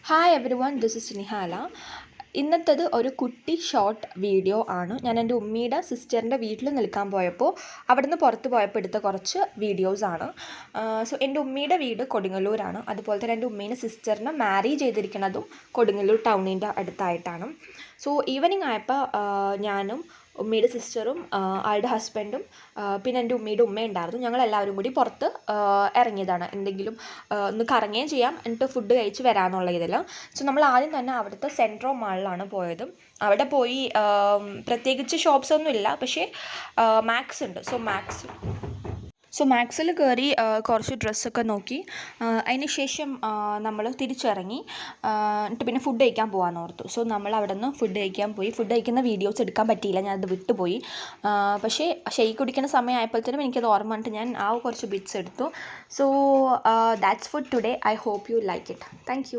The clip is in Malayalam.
Hi everyone, this is Nihala. ഇന്നത്തേത് ഒരു കുട്ടി ഷോർട്ട് വീഡിയോ ആണ്. ഞാൻ എൻ്റെ ഉമ്മിയുടെ സിസ്റ്ററിൻ്റെ വീട്ടിൽ നിൽക്കാൻ പോയപ്പോൾ അവിടുന്ന് പുറത്ത് പോയപ്പോൾ എടുത്ത കുറച്ച് വീഡിയോസാണ്. സോ എൻ്റെ ഉമ്മിയുടെ വീട് കൊടുങ്ങല്ലൂരാണ്. അതുപോലെ തന്നെ എൻ്റെ ഉമ്മീൻ്റെ സിസ്റ്ററിനെ മാരേജ് ചെയ്തിരിക്കുന്നതും കൊടുങ്ങല്ലൂർ ടൗണിൻ്റെ അടുത്തായിട്ടാണ്. സോ ഈവനിങ് ആയപ്പോൾ ഞാനും ഉമ്മിയുടെ സിസ്റ്ററും ആളുടെ ഹസ്ബൻഡും പിന്നെ എൻ്റെ ഉമ്മിയുടെ ഉമ്മയുണ്ടായിരുന്നു. ഞങ്ങളെല്ലാവരും കൂടി പുറത്ത് ഇറങ്ങിയതാണ്. എന്തെങ്കിലും ഒന്ന് കറങ്ങുകയും ചെയ്യാം, എന്നിട്ട് ഫുഡ് കഴിച്ച് വരാമെന്നുള്ള ഇതിൽ. സോ നമ്മൾ ആദ്യം തന്നെ അവിടുത്തെ സെൻട്രോ മാളിലാണ് പോയത്. അവിടെ പോയി പ്രത്യേകിച്ച് ഷോപ്സൊന്നും ഇല്ല, പക്ഷേ മാക്സ് ഉണ്ട്. സോ മാക്സിൽ കയറി കുറച്ച് ഡ്രസ്സൊക്കെ നോക്കി. അതിന് ശേഷം നമ്മൾ തിരിച്ചിറങ്ങി. എന്നിട്ട് പിന്നെ ഫുഡ് കഴിക്കാൻ പോകാമെന്ന് ഓർത്തു. സോ നമ്മൾ അവിടെ നിന്ന് ഫുഡ് കഴിക്കാൻ പോയി. ഫുഡ് കഴിക്കുന്ന വീഡിയോസ് എടുക്കാൻ പറ്റിയില്ല, ഞാനത് വിട്ടുപോയി. പക്ഷേ ഷെയ്ക്ക് കുടിക്കുന്ന സമയമായപ്പോഴത്തേനും എനിക്കത് ഓർമ്മ വന്നിട്ട് ഞാൻ കുറച്ച് ബിറ്റ്സ് എടുത്തു. So that's for today. I hope you like it. Thank U.